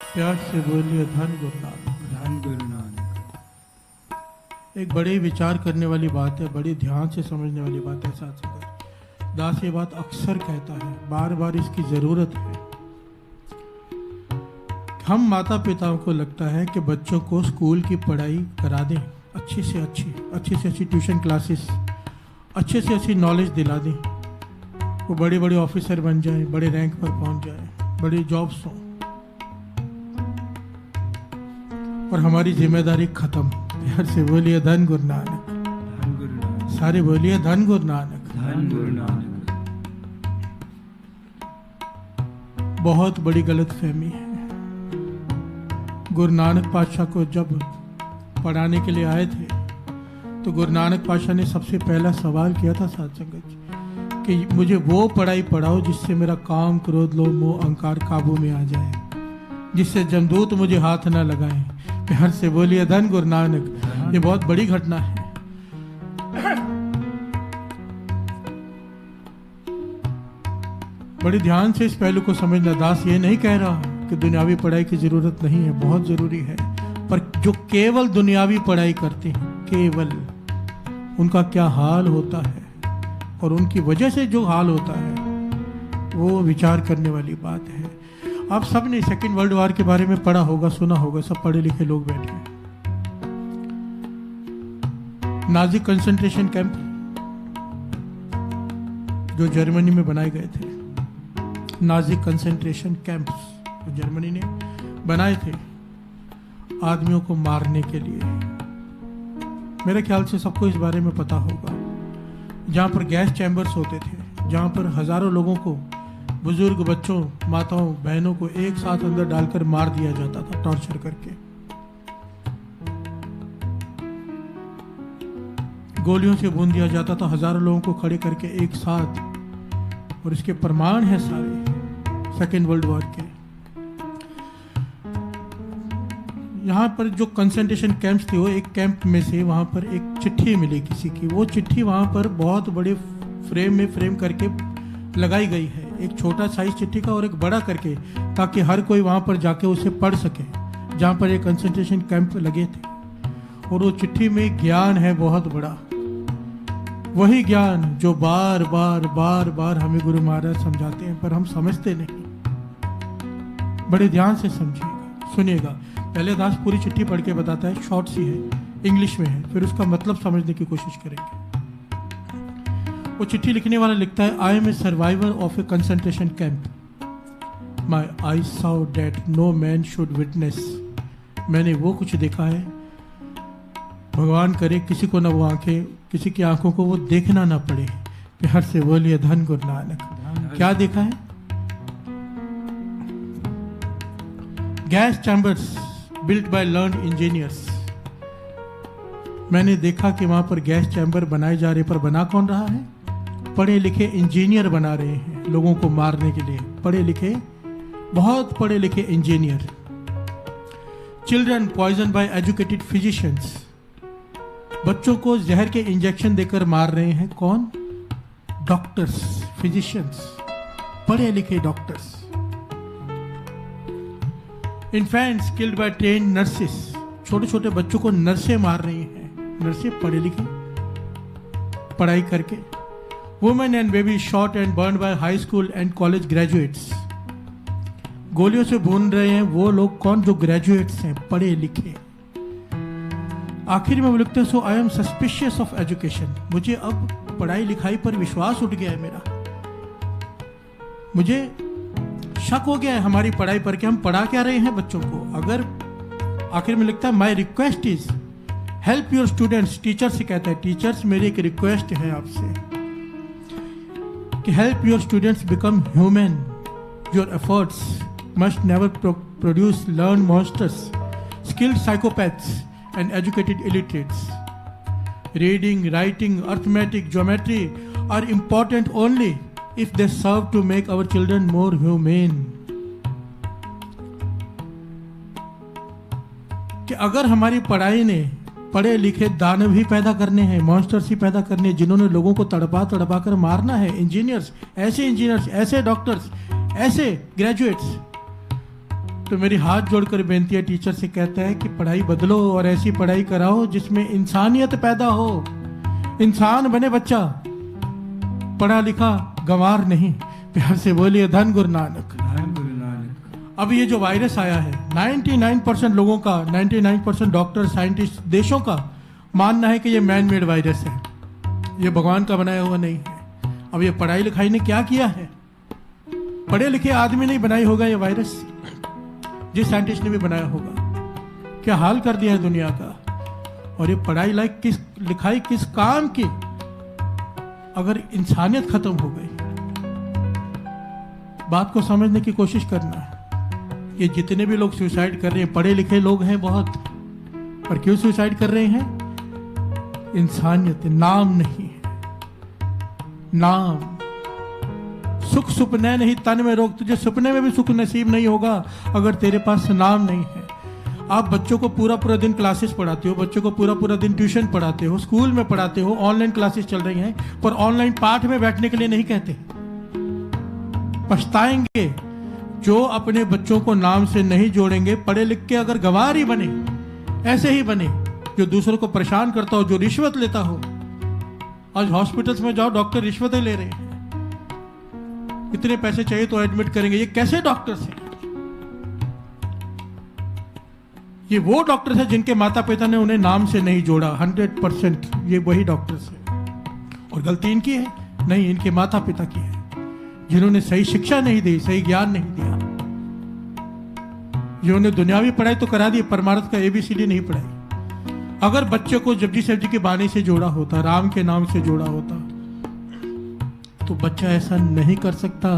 प्यार से बोलिए धन गुरु नानक। धन गुरु नानक। एक बड़े विचार करने वाली बात है, बड़ी ध्यान से समझने वाली बात है। साथ साथ दास ये बात अक्सर कहता है, बार बार इसकी जरूरत है। हम माता पिताओं को लगता है कि बच्चों को स्कूल की पढ़ाई करा दें, अच्छी से अच्छी ट्यूशन क्लासेस, अच्छे से अच्छी नॉलेज दिला दें, वो बड़े बड़े ऑफिसर बन जाए, बड़े रैंक पर पहुंच जाए, बड़ी जॉब्स हों, और हमारी जिम्मेदारी खत्म। प्यार से बोलिए धन गुरु नानक। धन गुरु नानक। सारे बोलिए धन गुरु नानक। धन गुरु नानक। बहुत बड़ी गलतफहमी है। गुरु नानक पातशाह को जब पढ़ाने के लिए आए थे तो गुरु नानक पातशाह ने सबसे पहला सवाल किया था साध संगत जी कि मुझे वो पढ़ाई पढ़ाओ जिससे मेरा काम, क्रोध, लोभ, मोह, अहंकार काबू में आ जाए, जिससे जमदूत मुझे हाथ ना लगाएं। प्यार से बोलिए धन गुरु नानक। ये बहुत बड़ी घटना है। बड़ी ध्यान से इस पहलू को समझना। दास ये नहीं कह रहा कि दुनियावी पढ़ाई की जरूरत नहीं है, बहुत जरूरी है, पर जो केवल दुनियावी पढ़ाई करते हैं, केवल उनका क्या हाल होता है और उनकी वजह से जो हाल होता है वो विचार करने वाली बात है। आप सब ने सेकेंड वर्ल्ड वॉर के बारे में पढ़ा होगा, सुना होगा, सब पढ़े लिखे लोग बैठे हैं। नाजी कंसंट्रेशन कैंप जो जर्मनी में बनाए गए थे, नाजी कंसंट्रेशन कैंप्स जो जर्मनी ने बनाए थे आदमियों को मारने के लिए। मेरे ख्याल से सबको इस बारे में पता होगा। जहां पर गैस चैम्बर्स होते थे, जहां पर हजारों लोगों को, बुजुर्ग, बच्चों, माताओं, बहनों को एक साथ अंदर डालकर मार दिया जाता था, टॉर्चर करके, गोलियों से भून दिया जाता था, हजारों लोगों को खड़े करके एक साथ। और इसके प्रमाण है सारे सेकेंड वर्ल्ड वॉर के। यहाँ पर जो कंसंट्रेशन कैंप्स थे, वो एक कैंप में से वहां पर एक चिट्ठी मिली किसी की। वो चिट्ठी वहां पर बहुत बड़े फ्रेम में फ्रेम करके लगाई गई है, एक छोटा साइज चिट्ठी का और एक बड़ा करके, ताकि हर कोई वहां पर जाके उसे पढ़ सके, जहां पर एक कंसंट्रेशन कैंप लगे थे। और वो चिट्ठी में ज्ञान है बहुत बड़ा, वही ज्ञान जो बार बार बार बार हमें गुरु महाराज समझाते हैं, पर हम समझते नहीं। बड़े ध्यान से समझिएगा, सुनिएगा। पहले दास पूरी चिट्ठी पढ़ के बताता है, शॉर्ट सी है, इंग्लिश में है, फिर उसका मतलब समझने की कोशिश करेंगे। वो चिट्ठी लिखने वाला लिखता है, I am a survivor of a concentration camp. My eye saw that no man should witness. मैंने वो कुछ देखा है, भगवान करे किसी को ना वो आंखें, किसी की आंखों को वो देखना ना पड़े। प्यार से बोलिए धन गुरु नानक। क्या देखा है? Gas chambers built by learned engineers. मैंने देखा कि वहां पर गैस चैम्बर बनाए जा रहे, पर बना कौन रहा है? पढ़े लिखे इंजीनियर बना रहे हैं लोगों को मारने के लिए। पढ़े लिखे, बहुत पढ़े लिखे engineer. Children poison by educated physicians. बच्चों को जहर के इंजेक्शन देकर मार रहे हैं कौन? डॉक्टर्स, फिजिशियंस, पढ़े लिखे doctors. Infants killed by trained nurses. छोटे छोटे बच्चों को नर्सें मार रही हैं, नर्सें पढ़े लिखे, पढ़ाई करके। Women and baby shot and burn by high school and college graduates. गोलियों से भून रहे हैं वो लोग कौन? जो ग्रेजुएट्स हैं, पढ़े लिखे। आखिर में वो लिखते हैं, so I am suspicious of education. मुझे अब पढ़ाई लिखाई पर विश्वास उठ गया है मेरा, मुझे शक हो गया है हमारी पढ़ाई पर कि हम पढ़ा क्या रहे हैं बच्चों को। अगर आखिर में लिखता है, my request is help your students. Teacher से कहता है, टीचर्स मेरी एक रिक्वेस्ट है आपसे कि help your students become human. Your efforts must never produce learn monsters, skilled psychopaths and educated illiterates. Reading, writing, arithmetic, geometry are important only if they serve to make our children more humane. कि अगर हमारी पढ़ाई ने पढ़े लिखे दानव ही पैदा करने हैं, मॉन्स्टर्स ही पैदा करने हैं, जिन्होंने लोगों को तड़पा तड़पा कर मारना है, इंजीनियर्स, ऐसे डॉक्टर्स, ऐसे ग्रेजुएट्स, तो मेरी हाथ जोड़कर बेनती है, टीचर से कहता है कि पढ़ाई बदलो और ऐसी पढ़ाई कराओ जिसमें इंसानियत पैदा हो, इंसान बने बच्चा, पढ़ा लिखा गंवार नहीं। प्यार से बोलिए धन गुरु नानक। धन गुरु नानक। अब ये जो वायरस आया है, 99% लोगों का, 99% डॉक्टर साइंटिस्ट देशों का मानना है कि ये मैन मेड वायरस है, ये भगवान का बनाया हुआ नहीं है। अब ये पढ़ाई लिखाई ने क्या किया है? पढ़े लिखे आदमी नहीं बनाई होगा ये वायरस, जिस साइंटिस्ट ने भी बनाया होगा। क्या हाल कर दिया है दुनिया का। और ये पढ़ाई लिखाई किस काम की, अगर इंसानियत खत्म हो गई। बात को समझने की कोशिश करना है। ये जितने भी लोग सुसाइड कर रहे हैं, पढ़े लिखे लोग हैं बहुत, पर क्यों सुसाइड कर रहे हैं? इंसानियत, नाम नहीं है। नाम, सुख सुपने नहीं तन में रोग, तुझे सुपने में भी सुख नसीब नहीं होगा अगर तेरे पास नाम नहीं है। आप बच्चों को पूरा पूरा दिन क्लासेस पढ़ाते हो, बच्चों को पूरा पूरा दिन ट्यूशन पढ़ाते हो, स्कूल में पढ़ाते हो, ऑनलाइन क्लासेस चल रही हैं, पर ऑनलाइन पाठ में बैठने के लिए नहीं कहते। पछताएंगे जो अपने बच्चों को नाम से नहीं जोड़ेंगे। पढ़े लिख के अगर गंवार ही बने, ऐसे ही बने जो दूसरों को परेशान करता हो, जो रिश्वत लेता हो। आज हॉस्पिटल्स में जाओ, डॉक्टर रिश्वतें ले रहे हैं, इतने पैसे चाहिए तो एडमिट करेंगे। ये कैसे डॉक्टर्स हैं? ये वो डॉक्टर्स हैं जिनके माता पिता ने उन्हें नाम से नहीं जोड़ा। 100% ये वही डॉक्टर्स हैं। और गलती इनकी है नहीं, इनके माता पिता की है, जिन्होंने सही शिक्षा नहीं दी, सही ज्ञान नहीं दिया। जिन्होंने दुनियावी पढ़ाई तो करा दी, परमार्थ का ABCD नहीं पढ़ाई। अगर बच्चे को जपजी साहब जी की बाणी से जोड़ा होता, राम के नाम से जोड़ा होता, तो बच्चा ऐसा नहीं कर सकता।